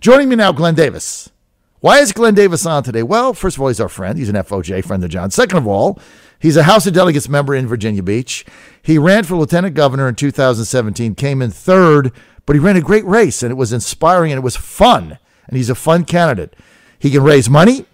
Joining me now, Glenn Davis. Why is Glenn Davis on today? Well, first of all, he's our friend. He's an FOJ, friend of John. Second of all, he's a House of Delegates member in Virginia Beach. He ran for lieutenant governor in 2017, came in third, but he ran a great race, and it was inspiring, and it was fun, and he's a fun candidate. He can raise money,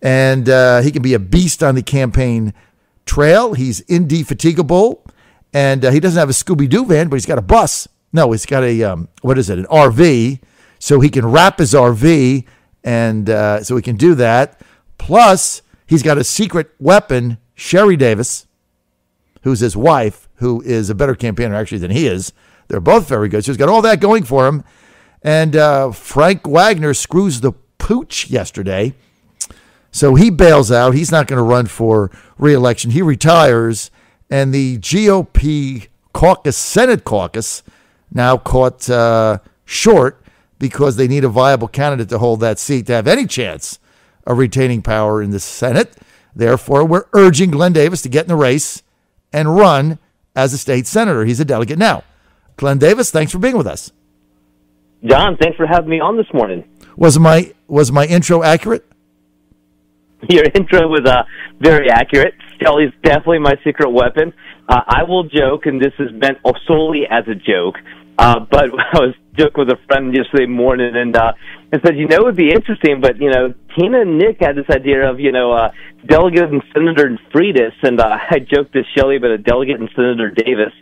and he can be a beast on the campaign trail. He's indefatigable, and he doesn't have a Scooby-Doo van, but he's got a bus. No, he's got a, an RV, so he can wrap his RV, and so he can do that. Plus, he's got a secret weapon, Sherry Davis, who's his wife, who is a better campaigner actually than he is. They're both very good. So he's got all that going for him. And Frank Wagner screws the pooch yesterday. So he bails out. He's not going to run for re-election. He retires. And the GOP caucus, Senate caucus, now caught short because they need a viable candidate to hold that seat to have any chance of retaining power in the Senate. Therefore, we're urging Glenn Davis to get in the race and run as a state senator. He's a delegate now. Glenn Davis, thanks for being with us. John, thanks for having me on this morning. Was my intro accurate? Your intro was very accurate. Shelly's definitely my secret weapon. I will joke, and this is meant solely as a joke, but I was joking with a friend yesterday morning and said, it would be interesting, but, Tina and Nick had this idea of, delegate and Senator Freitas, and I joked to Shelly about a delegate and Senator Davis,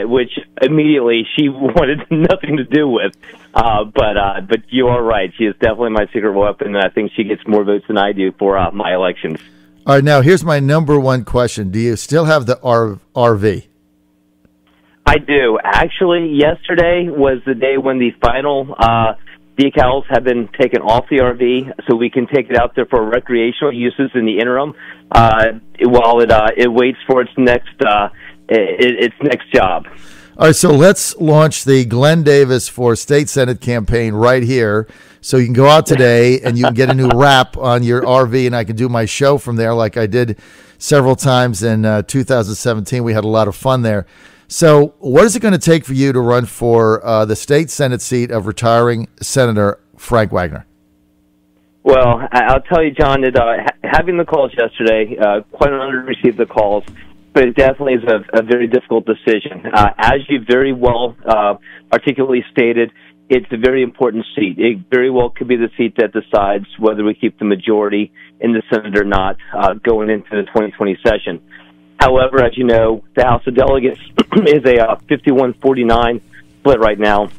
which immediately she wanted nothing to do with. But you are right. She is definitely my secret weapon, and I think she gets more votes than I do for my elections. All right, now here's my number one question. Do you still have the RV? I do. Actually, yesterday was the day when the final decals have been taken off the RV, so we can take it out there for recreational uses in the interim while it waits for its next job. All right, so let's launch the Glenn Davis for State Senate campaign right here. So you can go out today and you can get a new wrap on your RV, and I can do my show from there like I did several times in 2017. We had a lot of fun there. So what is it going to take for you to run for the state Senate seat of retiring Senator Frank Wagner? Well, I'll tell you, John, that having the calls yesterday, quite an honor to receive the calls, but it definitely is a very difficult decision. As you very well articulately stated, it's a very important seat. It very well could be the seat that decides whether we keep the majority in the Senate or not going into the 2020 session. However, as you know, the House of Delegates is a 51-49 split right now,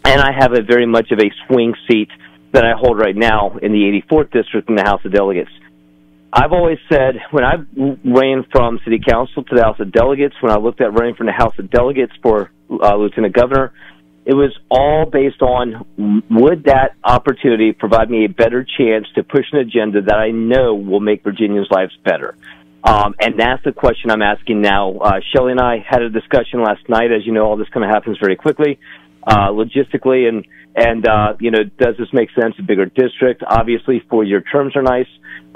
and I have a very much of a swing seat that I hold right now in the 84th District in the House of Delegates. I've always said when I ran from City Council to the House of Delegates, when I looked at running from the House of Delegates for Lieutenant Governor, it was all based on would that opportunity provide me a better chance to push an agenda that I know will make Virginians' lives better. And that's the question I'm asking now. Shelley and I had a discussion last night. As you know, all this kind of happens very quickly, logistically, and does this make sense? A bigger district, obviously, 4-year terms are nice.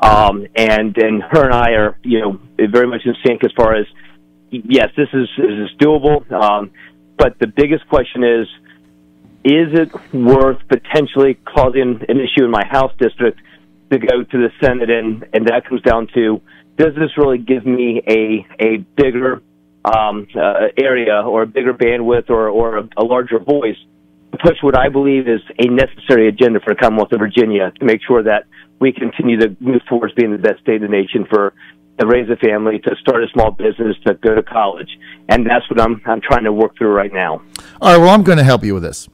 And her and I are, very much in sync as far as, yes, this is doable. But the biggest question is it worth potentially causing an issue in my House district to go to the Senate? And that comes down to, does this really give me a bigger area or a bigger bandwidth or a larger voice to push what I believe is a necessary agenda for the Commonwealth of Virginia to make sure that we continue to move towards being the best state in the nation to raise a family, to start a small business, to go to college. And that's what I'm trying to work through right now. All right, well, I'm going to help you with this.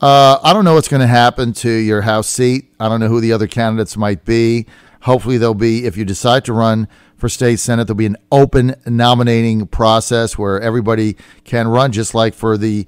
I don't know what's going to happen to your House seat. I don't know who the other candidates might be. Hopefully there'll be, if you decide to run for state Senate, there'll be an open nominating process where everybody can run, just like for the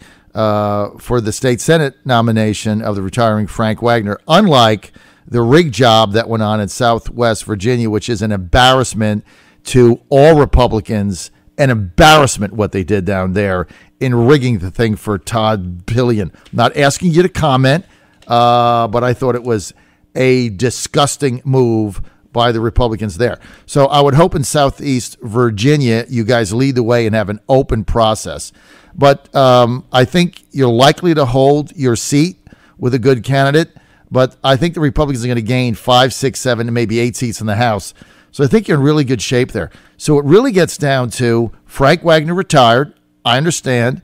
state Senate nomination of the retiring Frank Wagner, unlike the rig job that went on in Southwest Virginia, which is an embarrassment to all Republicans, an embarrassment what they did down there in rigging the thing for Todd Pillion. Not asking you to comment, but I thought it was a disgusting move by the Republicans there. So I would hope in Southeast Virginia you guys lead the way and have an open process. But I think you're likely to hold your seat. with a good candidate. But I think the Republicans are going to gain 5, 6, 7, and maybe 8 seats in the House. So I think you're in really good shape there. So it really gets down to Frank Wagner retired. I understand.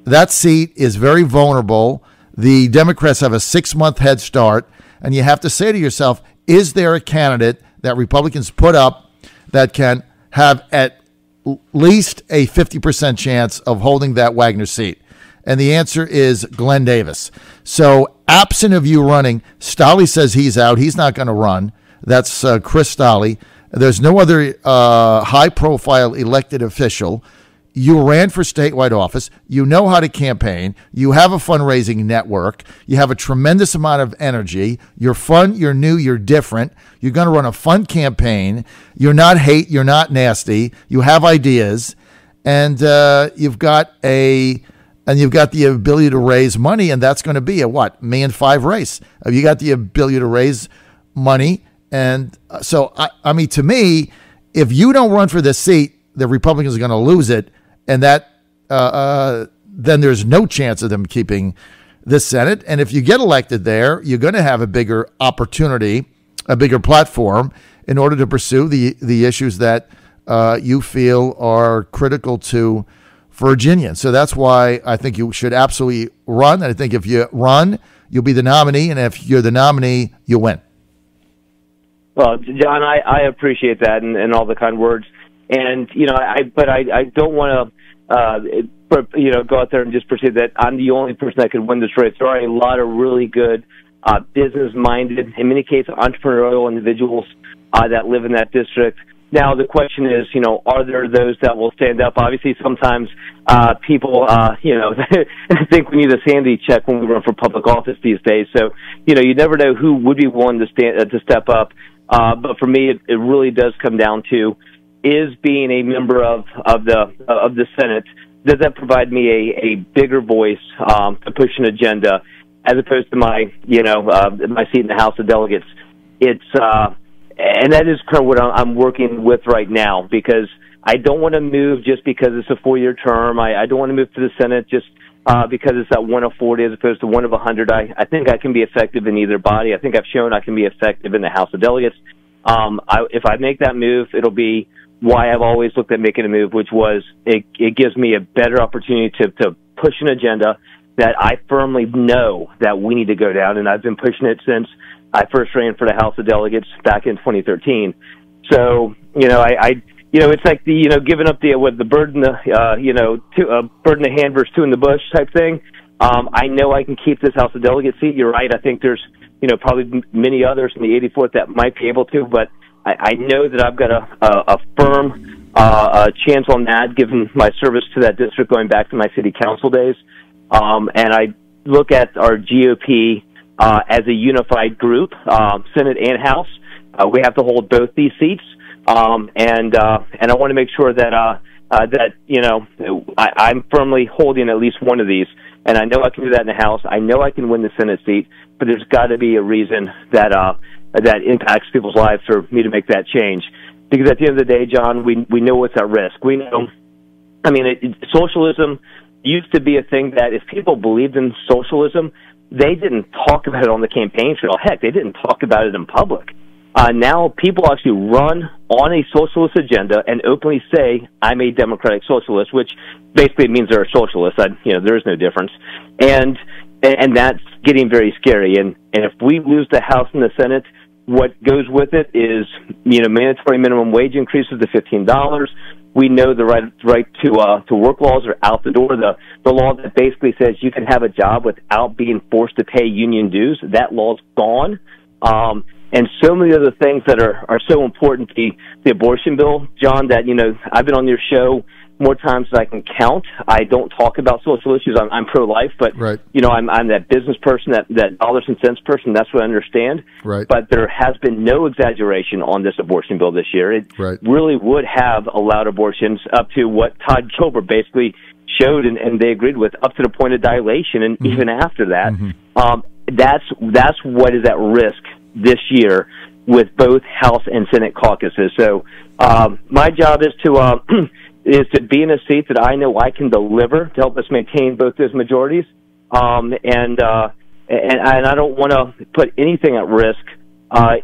That seat is very vulnerable. The Democrats have a 6-month head start. And you have to say to yourself, is there a candidate that Republicans put up that can have at least a 50% chance of holding that Wagner seat? And the answer is Glenn Davis. So absent of you running, Stolley says he's out. He's not going to run. That's Chris Stolley. There's no other high-profile elected official. You ran for statewide office. You know how to campaign. You have a fundraising network. You have a tremendous amount of energy. You're fun. You're new. You're different. You're going to run a fun campaign. You're not hate. You're not nasty. You have ideas, and you've got the ability to raise money, and that's going to be a $1.5 million race. You got the ability to raise money, and so I mean, to me, if you don't run for this seat, the Republicans are going to lose it, and that then there's no chance of them keeping this Senate. And if you get elected there, you're going to have a bigger opportunity, a bigger platform in order to pursue the issues that you feel are critical to Virginia. So that's why I think you should absolutely run. And I think if you run, you'll be the nominee. And if you're the nominee, you win. Well, John, I appreciate that and all the kind words. And, you know, I don't want to, go out there and just perceive that I'm the only person that could win this race. There are a lot of really good business-minded, in many cases, entrepreneurial individuals that live in that district. Now, the question is, you know, are there those that will stand up? Obviously, sometimes people, think we need a sanity check when we run for public office these days. So, you know, you never know who would be willing to step up. But for me, it really does come down to, is being a member of the Senate, does that provide me a bigger voice to push an agenda as opposed to my seat in the House of Delegates? And that is kind of what I'm working with right now, because I don't want to move just because it's a 4-year term. I don't want to move to the Senate just because it's that 1 of 40 as opposed to 1 of 100. I think I can be effective in either body. I think I've shown I can be effective in the House of Delegates. If I make that move, it'll be why I've always looked at making a move, which was it gives me a better opportunity to push an agenda that I firmly know that we need to go down, and I've been pushing it since I first ran for the House of Delegates back in 2013. So, it's like giving up the bird in the bird in the hand versus 2 in the bush type thing. I know I can keep this House of Delegates seat. You're right. I think there's probably many others in the 84th that might be able to, but I know that I've got a firm chance on that, given my service to that district going back to my city council days. And I look at our GOP as a unified group, Senate and House. We have to hold both these seats, and I want to make sure that I'm firmly holding at least one of these. And I know I can do that in the House. I know I can win the Senate seat, but there's got to be a reason that impacts people's lives for me to make that change. Because at the end of the day, John, we know what's at risk. We know, socialism used to be a thing that if people believed in socialism, they didn't talk about it on the campaign trail. Heck, they didn't talk about it in public. Now people actually run on a socialist agenda and openly say, I'm a democratic socialist, which basically means they're a socialist. There is no difference. And that's getting very scary. And if we lose the House and the Senate, what goes with it is, mandatory minimum wage increases to $15. We know the right to work laws are out the door. The law that basically says you can have a job without being forced to pay union dues, that law's gone. And so many other things that are so important. The abortion bill, John, that, I've been on your show more times than I can count. I don't talk about social issues. I'm pro-life, but, right. I'm that business person, that dollars and cents person. That's what I understand. Right. But there has been no exaggeration on this abortion bill this year. It really would have allowed abortions up to what Todd Gilbert basically showed, and they agreed with, up to the point of dilation, and even after that. That's what is at risk this year with both House and Senate caucuses. So my job is to be in a seat that I know I can deliver to help us maintain both those majorities, and and I don't want to put anything at risk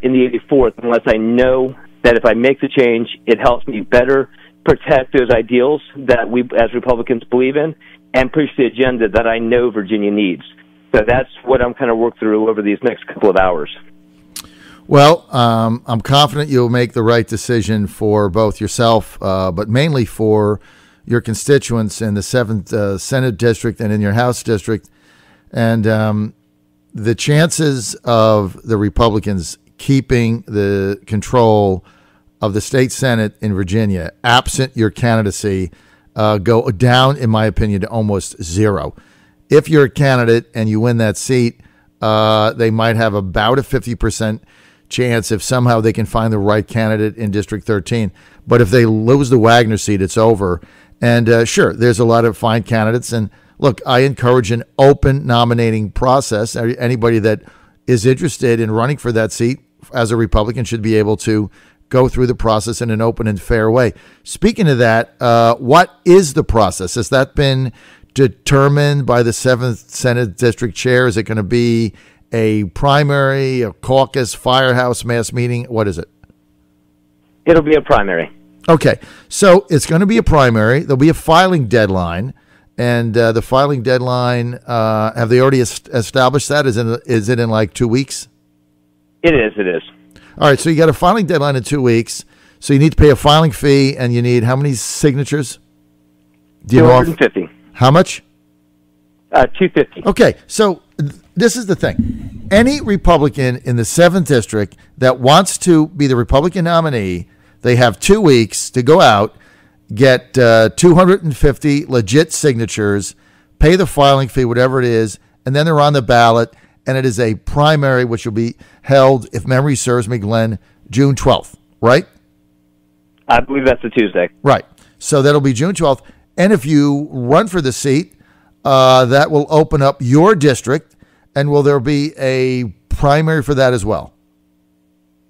in the 84th unless I know that if I make the change, it helps me better protect those ideals that we as Republicans believe in and push the agenda that I know Virginia needs. So that's what I'm kind of working through over these next couple of hours. Well, I'm confident you'll make the right decision for both yourself, but mainly for your constituents in the 7th Senate district and in your House district. And the chances of the Republicans keeping the control of the state Senate in Virginia, absent your candidacy, go down, in my opinion, to almost zero. If you're a candidate and you win that seat, they might have about a 50% chance if somehow they can find the right candidate in District 13. But if they lose the Wagner seat, it's over. And sure, there's a lot of fine candidates. And look, I encourage an open nominating process. Anybody that is interested in running for that seat as a Republican should be able to go through the process in an open and fair way. Speaking of that, what is the process? Has that been determined by the 7th Senate District Chair? Is it going to be a primary, a caucus, firehouse, mass meeting? What is it? It'll be a primary. Okay, so it's going to be a primary. There'll be a filing deadline, and the filing deadline, have they already established that? Is it in like 2 weeks? It is. All right, so you got a filing deadline in 2 weeks, so you need to pay a filing fee, and you need how many signatures? Do you know 250. How much? 250. Okay, so this is the thing. Any Republican in the 7th District that wants to be the Republican nominee, they have 2 weeks to go out, get 250 legit signatures, pay the filing fee, whatever it is, and then they're on the ballot, and it is a primary which will be held, if memory serves me, Glenn, June 12th, right? I believe that's a Tuesday. Right. So that'll be June 12th. And if you run for the seat, that will open up your district, and will there be a primary for that as well?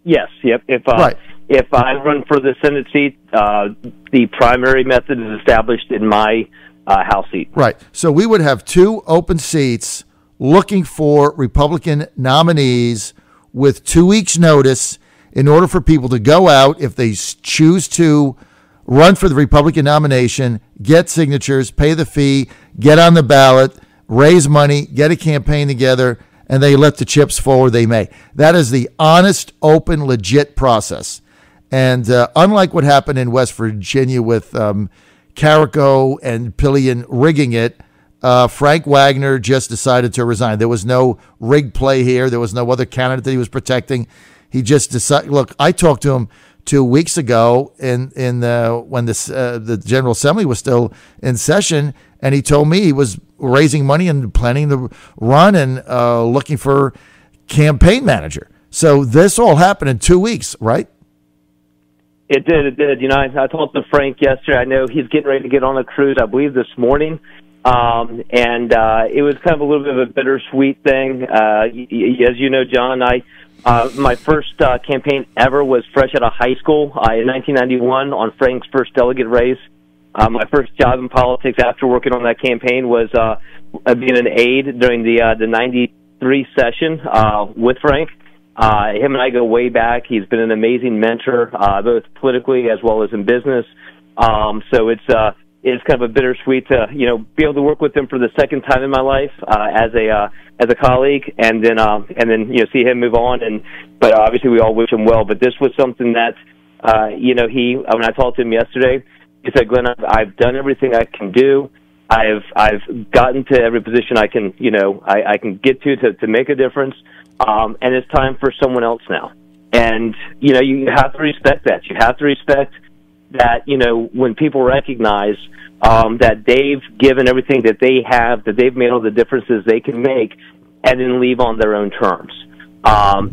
Yes. Yep. If I run for the Senate seat, the primary method is established in my House seat. Right. So we would have 2 open seats looking for Republican nominees with 2 weeks' notice in order for people to go out, if they choose to run for the Republican nomination, get signatures, pay the fee, get on the ballot, raise money, get a campaign together, and they let the chips fall where they may. That is the honest, open, legit process. And unlike what happened in West Virginia with Carrico and Pillion rigging it, Frank Wagner just decided to resign. There was no rigged play here. There was no other candidate that he was protecting. He just decided. Look, I talked to him 2 weeks ago when the General Assembly was still in session, and he told me he was raising money and planning to run and looking for campaign manager. So this all happened in 2 weeks, right? It did. You know, I talked to Frank yesterday. I know he's getting ready to get on a cruise, I believe, this morning. And it was kind of a little bit of a bittersweet thing. As you know, John, my first campaign ever was fresh out of high school in 1991 on Frank's first delegate race. My first job in politics after working on that campaign was being an aide during the 93 session with Frank. Him and I go way back. He's been an amazing mentor, both politically as well as in business. So it's kind of a bittersweet to be able to work with him for the second time in my life as a colleague, and then see him move on. But obviously we all wish him well. But this was something that when I talked to him yesterday, he said, "Glenn, I've done everything I can do. I've gotten to every position I can I can get to make a difference, and it's time for someone else now." And you have to respect that. You have to respect that when people recognize that they've given everything that they have, that they've made all the differences they can make, and then leave on their own terms.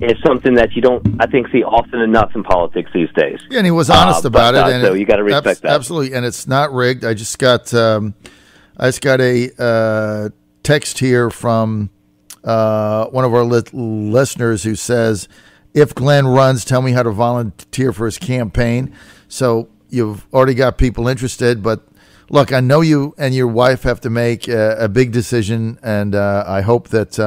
It's something that you don't, I think, see often enough in politics these days. Yeah, and he was honest about it. And so you got to respect that. Absolutely, and it's not rigged. I just got a text here from one of our listeners who says, "If Glenn runs, tell me how to volunteer for his campaign." So you've already got people interested, but look, I know you and your wife have to make a big decision, and I hope that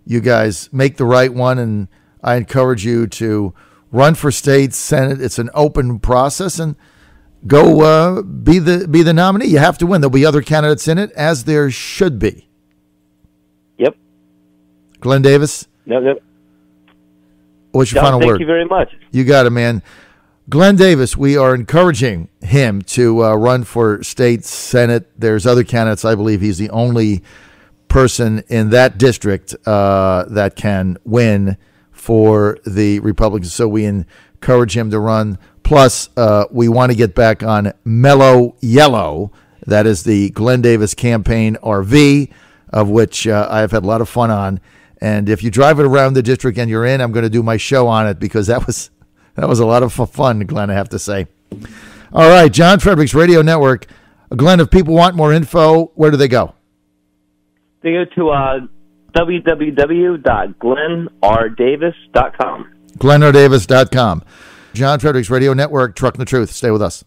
you guys make the right one, and I encourage you to run for state senate. It's an open process, and go be the nominee. You have to win. There'll be other candidates in it, as there should be. Yep. Glenn Davis? Yep. What's your John, final word? Thank you very much. You got it, man. Glenn Davis, we are encouraging him to run for state senate. There's other candidates. I believe he's the only person in that district that can win for the Republicans. So we encourage him to run. Plus, we want to get back on Mellow Yellow. That is the Glenn Davis campaign RV, of which I've had a lot of fun on. And if you drive it around the district and you're in, I'm going to do my show on it, because that was a lot of fun, Glenn, I have to say. All right, John Fredericks Radio Network. Glenn, if people want more info, where do they go? They go to www.glennrdavis.com. glennrdavis.com. John Fredericks Radio Network, Trucking the Truth. Stay with us.